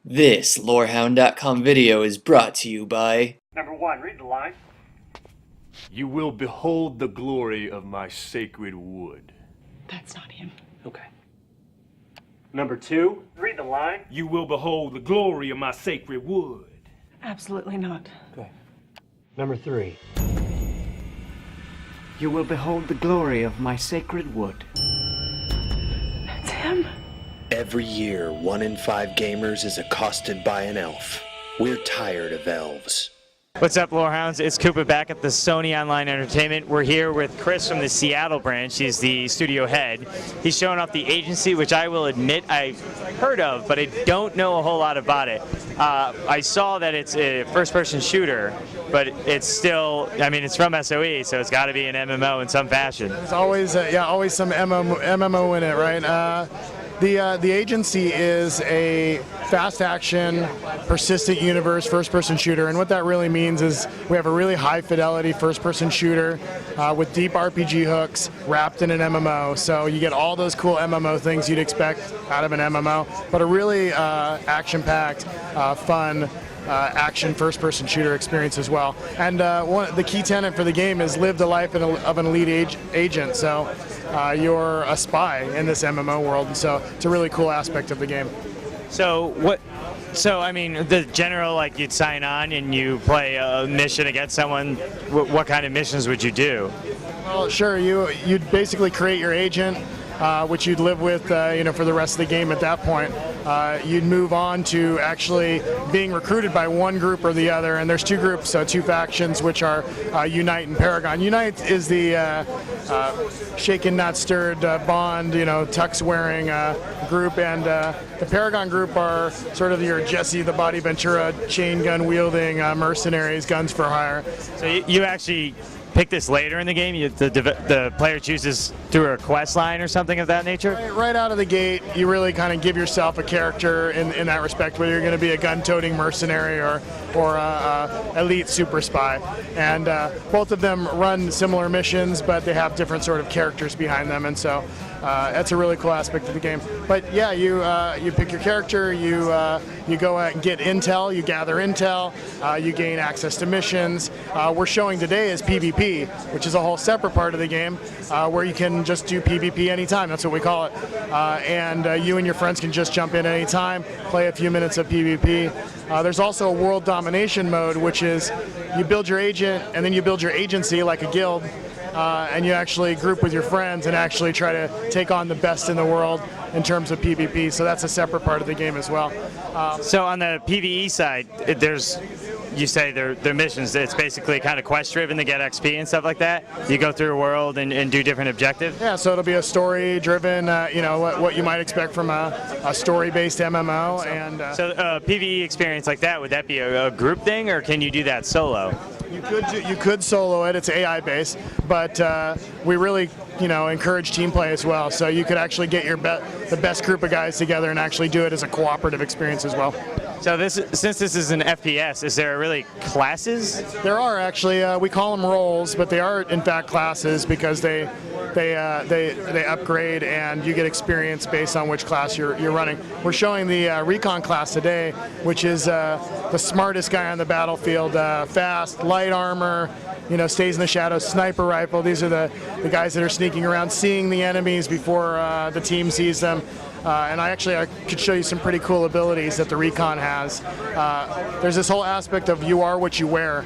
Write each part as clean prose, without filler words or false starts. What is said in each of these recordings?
This LoreHound.com video is brought to you by... Number 1, read the line. You will behold the glory of my sacred wood. That's not him. Okay. Number 2, read the line. You will behold the glory of my sacred wood. Absolutely not. Okay. Number 3. You will behold the glory of my sacred wood. That's him. Every year, 1 in 5 gamers is accosted by an elf. We're tired of elves. What's up, Lorehounds? It's Koopa back at the Sony Online Entertainment. We're here with Chris from the Seattle branch. He's the studio head. He's showing off the agency, which I will admit I've heard of, but I don't know a whole lot about it. I saw that it's a first-person shooter, but it's still, I mean, it's from SOE, so it's got to be an MMO in some fashion. There's always, always some MMO in it, right? The agency is a fast-action, persistent universe first-person shooter, and what that really means is we have a really high-fidelity first-person shooter with deep RPG hooks wrapped in an MMO. So you get all those cool MMO things you'd expect out of an MMO, but a really action-packed, fun, action first-person shooter experience as well. And the key tenet for the game is live the life of an elite agent. So you're a spy in this MMO world, and so it's a really cool aspect of the game. So I mean, the general, like, you'd sign on and you play a mission against someone. What kind of missions would you do? Well, sure, you'd basically create your agent, which you'd live with, for the rest of the game at that point. You'd move on to actually being recruited by one group or the other, and there's two groups, so two factions, which are Unite and Paragon. Unite is the shaken, not stirred, Bond, tux-wearing group, and the Paragon group are sort of your Jesse the Body Ventura chain gun-wielding mercenaries, guns for hire. So you actually pick this later in the game? The player chooses through a quest line or something of that nature? Right out of the gate, you really kind of give yourself a character in that respect, whether you're going to be a gun-toting mercenary or elite super spy. And both of them run similar missions, but they have different sort of characters behind them, and so that's a really cool aspect of the game. But yeah, you pick your character, you go out and get intel, you gather intel, you gain access to missions. We're showing today is PvP, which is a whole separate part of the game where you can just do PvP anytime. That's what we call it. And you and your friends can just jump in anytime, play a few minutes of PvP. There's also a world domination mode, which is you build your agent and then you build your agency like a guild. And you actually group with your friends and actually try to take on the best in the world in terms of PvP. So that's a separate part of the game as well. So on the PvE side, you say they're missions. It's basically kind of quest-driven to get XP and stuff like that. You go through a world and do different objectives. Yeah, so it'll be a story-driven, what you might expect from a story-based MMO. So a PvE experience like that, would that be a group thing, or can you do that solo? You could solo it. It's AI based, but we really encourage team play as well. So you could actually get the best group of guys together and actually do it as a cooperative experience as well. So since this is an FPS, is there really classes? There are actually. We call them roles, but they are in fact classes because they upgrade and you get experience based on which class you're running. We're showing the Recon class today, which is the smartest guy on the battlefield, fast, light armor, stays in the shadows, sniper rifle. These are the guys that are sneaking around, seeing the enemies before the team sees them. And I could show you some pretty cool abilities that the Recon has. There's this whole aspect of you are what you wear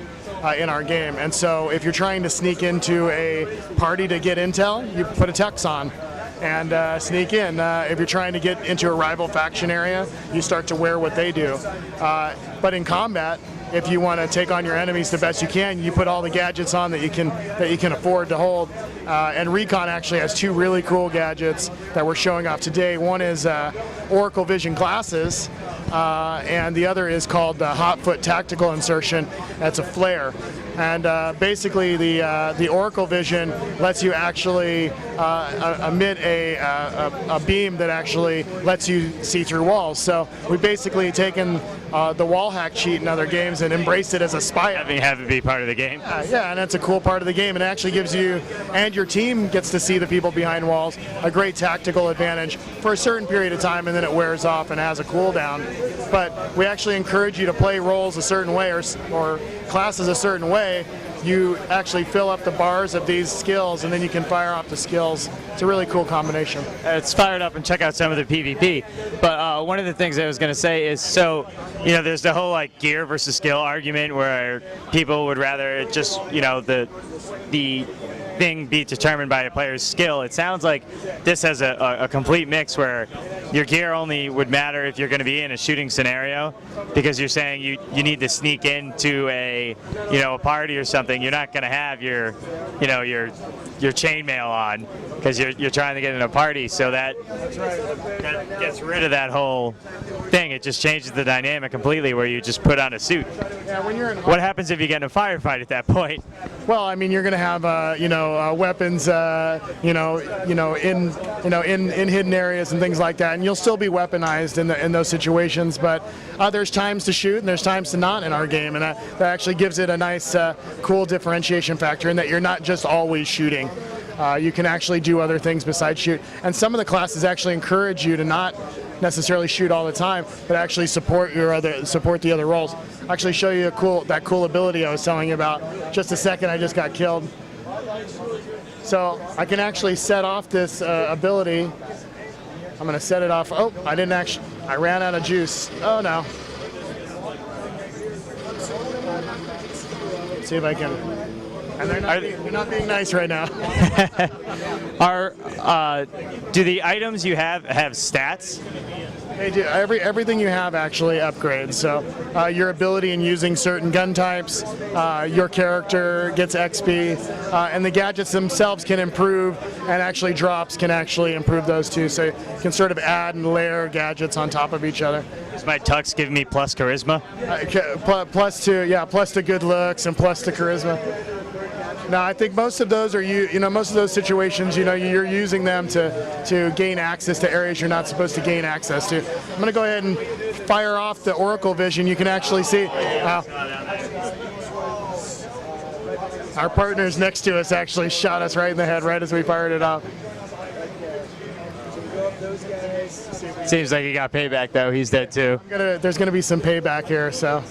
in our game. And so if you're trying to sneak into a party to get intel, you put a tux on and sneak in. If you're trying to get into a rival faction area, you start to wear what they do. But in combat, if you want to take on your enemies the best you can, you put all the gadgets on that you can afford to hold. And Recon actually has two really cool gadgets that we're showing off today. One is Oracle Vision glasses, and the other is called the Hotfoot Tactical Insertion. That's a flare. And basically, the Oracle Vision lets you actually emit a beam that actually lets you see through walls. So we basically taken the wall hack cheat in other games and embraced it as a spy. Have it be part of the game. Yeah, and that's a cool part of the game. It actually gives you and your team gets to see the people behind walls, a great tactical advantage for a certain period of time, and then it wears off and has a cooldown. But we actually encourage you to play roles a certain way or classes a certain way. You actually fill up the bars of these skills, and then you can fire off the skills. It's a really cool combination. It's fired up and check out some of the PvP. But one of the things I was going to say is, so, you know, there's the whole like gear versus skill argument where people would rather just, you know, the thing be determined by a player's skill. It sounds like this has a complete mix where your gear only would matter if you're going to be in a shooting scenario, because you're saying you need to sneak into a party or something. You're not going to have your chainmail on because you're trying to get in a party. So that gets rid of that whole thing. It just changes the dynamic completely where you just put on a suit. Yeah, when you're in what happens if you get in a firefight at that point? Well, I mean, you're going to have weapons, in hidden areas and things like that, and you'll still be weaponized in those situations. But there's times to shoot and there's times to not in our game, and that actually gives it a nice, cool differentiation factor in that you're not just always shooting. You can actually do other things besides shoot, and some of the classes actually encourage you to not necessarily shoot all the time, but actually support the other roles. I'll actually show you that cool ability I was telling you about. Just a second, I just got killed. So I can actually set off this ability. I'm going to set it off. Oh, I didn't actually. I ran out of juice. Oh no. Let's see if I can. And they're not being nice right now. Do the items you have stats? They do. Everything you have actually upgrades. So your ability in using certain gun types, your character gets XP, and the gadgets themselves can improve, and actually drops can actually improve those too. So you can sort of add and layer gadgets on top of each other. Does my tux give me plus charisma? Plus to good looks and plus to charisma. No, I think most of those are most of those situations, you're using them to gain access to areas you're not supposed to gain access to. I'm going to go ahead and fire off the Oracle Vision. You can actually see our partners next to us actually shot us right in the head right as we fired it off. Seems like he got payback though. He's dead too. There's going to be some payback here, so.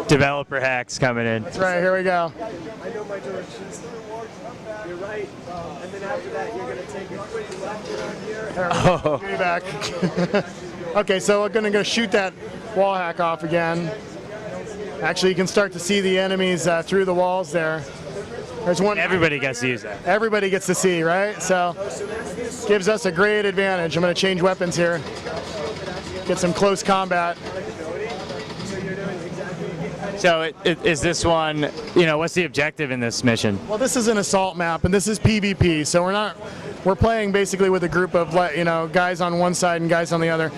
Developer hacks coming in. That's right, here we go. I know my directions. You're right. And then after that, you're going to take a quick left around here. Oh. Payback. Okay, so we're going to go shoot that wall hack off again. Actually, you can start to see the enemies through the walls there. There's one. Everybody gets to use that. Everybody gets to see, right? So, gives us a great advantage. I'm going to change weapons here. Get some close combat. So is this one, what's the objective in this mission? Well, this is an assault map, and this is PvP, so we're playing basically with a group of, guys on one side and guys on the other.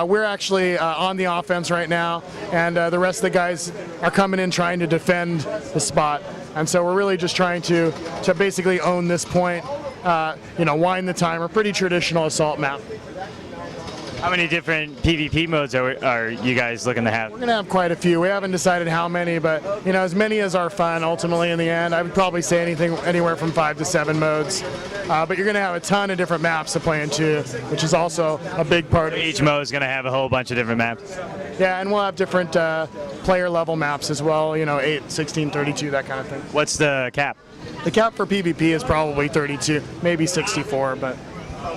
We're actually on the offense right now, and the rest of the guys are coming in trying to defend the spot. And so we're really just trying to basically own this point, wind the timer. Pretty traditional assault map. How many different PvP modes are you guys looking to have? We're going to have quite a few. We haven't decided how many, but as many as are fun ultimately in the end. I would probably say anywhere from 5 to 7 modes. But you're going to have a ton of different maps to play into, which is also a big part. Each mode is going to have a whole bunch of different maps. Yeah, and we'll have different player level maps as well, 8, 16, 32, that kind of thing. What's the cap? The cap for PvP is probably 32, maybe 64, but...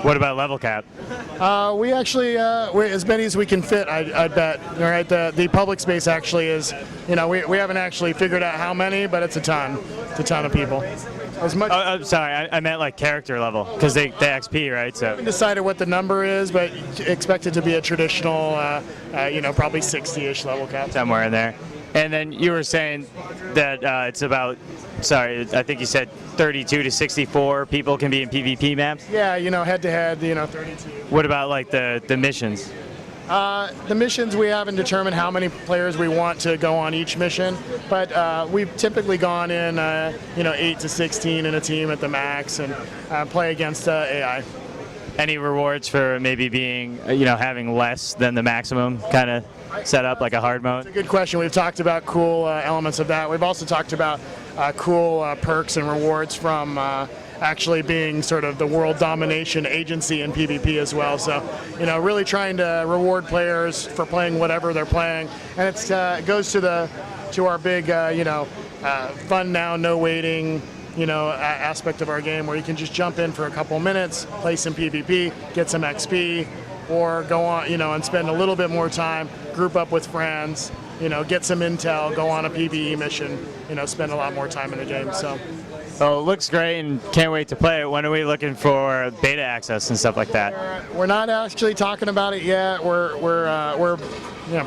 What about level cap? We actually, as many as we can fit, I bet. All right, the public space actually is, we haven't actually figured out how many, but it's a ton. It's a ton of people. As much. I'm sorry, I meant like character level, because they XP, right? So. We haven't decided what the number is, but expect it to be a traditional, probably 60-ish level cap. Somewhere in there. And then you were saying that it's about, I think you said 32 to 64 people can be in PvP maps? Yeah, head-to-head, 32. What about like the missions? The missions, we haven't determined how many players we want to go on each mission, but we've typically gone in 8 to 16 in a team at the max and play against AI. Any rewards for maybe being, having less than the maximum kind of set up, like a hard mode? Good question. We've talked about cool elements of that. We've also talked about cool perks and rewards from actually being sort of the world domination agency in PvP as well. So, really trying to reward players for playing whatever they're playing, and it goes to our big, fun now, no waiting, aspect of our game, where you can just jump in for a couple minutes, play some PvP, get some XP, or go on, and spend a little bit more time, group up with friends, get some intel, go on a PvE mission, spend a lot more time in the game. So. Well, it looks great and can't wait to play it. When are we looking for beta access and stuff like that? We're not actually talking about it yet. We're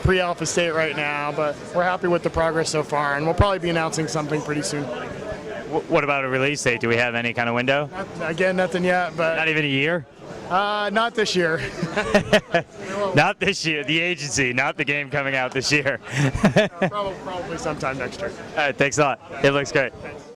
pre-alpha state right now, but we're happy with the progress so far, and we'll probably be announcing something pretty soon. What about a release date? Do we have any kind of window? Again, nothing yet, but not even a year? Not this year. Not this year. The agency, not the game coming out this year. Probably sometime next year. All right, thanks a lot. It looks great. Thanks.